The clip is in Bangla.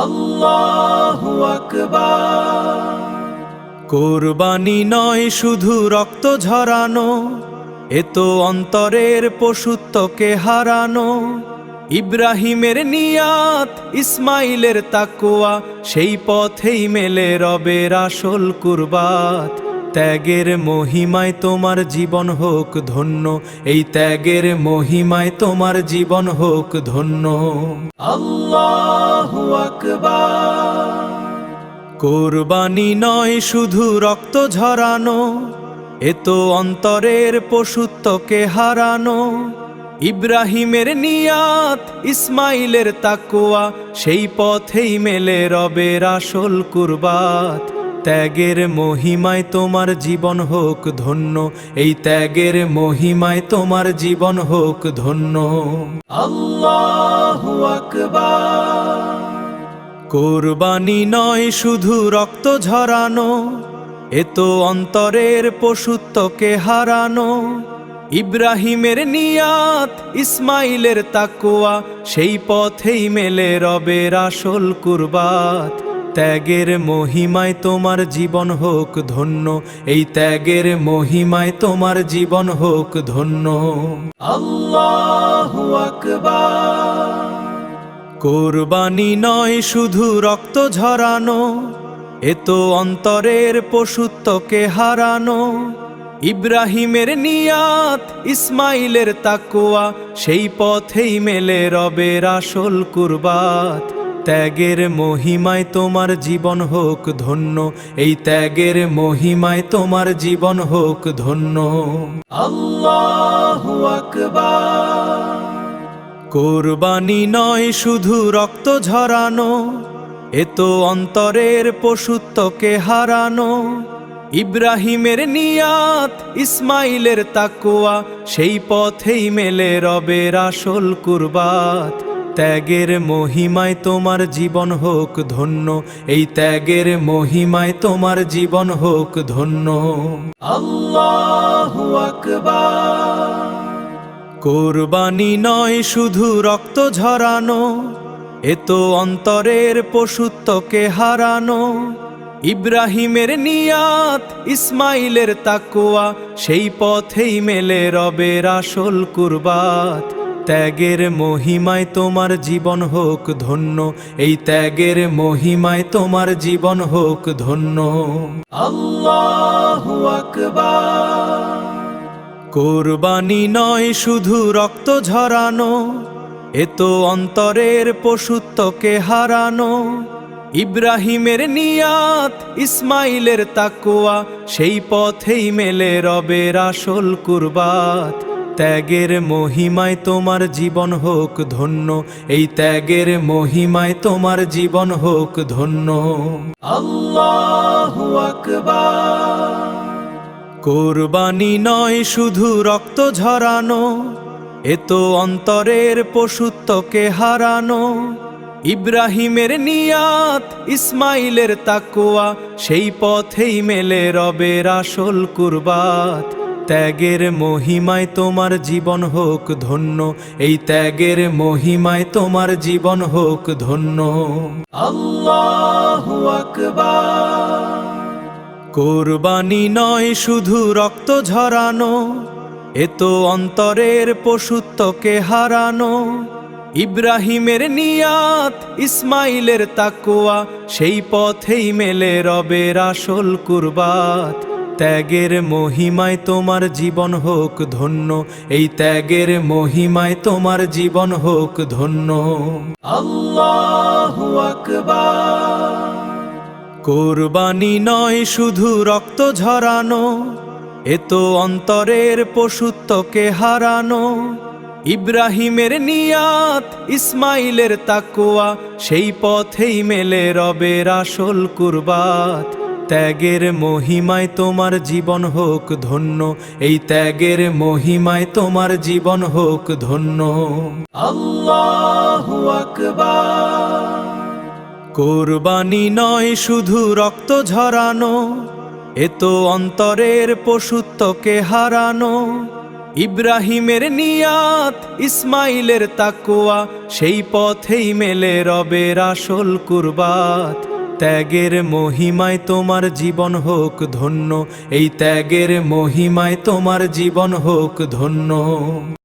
আল্লাহু আকবার। কুরবানি নয় শুধু রক্ত ঝরানো, এ তো অন্তরের পশুত্বকে হারানো। ইব্রাহিমের নিয়াত, ইসমাইলের তাকওয়া, সেই পথেই মেলে রবের আসল কুরবাত। ত্যাগের মহিমায় তোমার জীবন হোক ধন্য, এই ত্যাগের মহিমায় তোমার জীবন হোক ধন্য। আল্লাহু আকবার। কুরবানি নয় শুধু রক্ত ঝরানো, এ তো অন্তরের পশুত্বকে হারানো। ইব্রাহিমের নিয়াত, ইসমাইলের তাকওয়া, সেই পথেই মেলে রবের আসল কুরবাত। ত্যাগের মহিমায় তোমার জীবন হোক ধন্য, এই ত্যাগের মহিমায় তোমার জীবন হোক ধন্য। আল্লাহু আকবার। কুরবানি নয় শুধু রক্ত ঝরানো, এ তো অন্তরের পশুত্বকে হারানো। ইব্রাহিমের নিয়াত, ইসমাইলের তাকওয়া, সেই পথেই মেলে রবের আসল কুরবাত। ত্যাগের মহিমায় তোমার জীবন হোক ধন্য, এই ত্যাগের মহিমায় তোমার জীবন হোক ধন্য। আল্লাহু আকবার। কুরবানি নয় শুধু রক্ত ঝরানো, এ তো অন্তরের পশুত্বকে হারানো। ইব্রাহিমের নিয়াত, ইসমাইলের তাকওয়া, সেই পথেই মেলে রবের আসল কুরবাত। ত্যাগের মহিমায় তোমার জীবন হোক ধন্য, এই ত্যাগের মহিমায় তোমার জীবন হোক ধন্য। আল্লাহু আকবার। কুরবানি নয় শুধু রক্ত ঝরানো, এ তো অন্তরের পশুত্বকে হারানো। ইব্রাহিমের নিয়াত, ইসমাইলের তাকওয়া, সেই পথেই মেলে রবের আসল কুরবাত। ত্যাগের মহিমায় তোমার জীবন হোক ধন্য, এই ত্যাগের মহিমায় তোমার জীবন হোক ধন্য। আল্লাহু আকবার। কুরবানি নয় শুধু রক্ত ঝরানো, এ তো অন্তরের পশুত্বকে হারানো। ইব্রাহিমের নিয়াত, ইসমাইলের তাকওয়া, সেই পথেই মেলে রবের আসল কুরবাত। ত্যাগের মহিমায় তোমার জীবন হোক ধন্য, এই ত্যাগের মহিমায় তোমার জীবন হোক ধন্য। আল্লাহু আকবার। কুরবানি নয় শুধু রক্ত ঝরানো, এ তো অন্তরের পশুত্বকে হারানো। ইব্রাহিমের নিয়াত, ইসমাইলের তাকওয়া, সেই পথেই মেলে রবের আসল কুরবাত। ত্যাগের মহিমায় তোমার জীবন হোক ধন্য, এই ত্যাগের মহিমায় তোমার জীবন হোক ধন্য। আল্লাহু আকবার। কুরবানি নয় শুধু রক্ত ঝরানো, এ তো অন্তরের পশুত্বকে হারানো। ইব্রাহিমের নিয়াত, ইসমাইলের তাকওয়া, সেই পথেই মেলে রবের আসল কুরবাত। ত্যাগের মহিমায় তোমার জীবন হোক ধন্য, এই ত্যাগের মহিমায় তোমার জীবন হোক ধন্য। আল্লাহু আকবার। কুরবানি নয় শুধু রক্ত ঝরানো, এ তো অন্তরের পশুত্বকে হারানো। ইব্রাহিমের নিয়াত, ইসমাইলের তাকওয়া, সেই পথেই মেলে রবের আসল কুরবাত। ত্যাগের মহিমায় তোমার জীবন হোক ধন্য, এই ত্যাগের মহিমায় তোমার জীবন হোক ধন্য। আল্লাহু আকবার। কুরবানি নয় শুধু রক্ত ঝরানো, এ তো অন্তরের পশুত্বকে হারানো। ইব্রাহিমের নিয়াত, ইসমাইলের তাকওয়া, সেই পথেই মেলে রবের আসল কুরবাত। ত্যাগের মহিমায় তোমার জীবন হোক ধন্য, এই ত্যাগের মহিমায় তোমার জীবন হোক ধন্য। আল্লাহু আকবার। কুরবানি নয় শুধু রক্ত ঝরানো, এ তো অন্তরের পশুত্বকে হারানো। ইব্রাহিমের নিয়াত, ইসমাইলের তাকওয়া, সেই পথেই মেলে রবের আসল কুরবাত। ত্যাগের মহিমায় তোমার জীবন হোক ধন্য, এই ত্যাগের মহিমায় তোমার জীবন হোক ধন্য।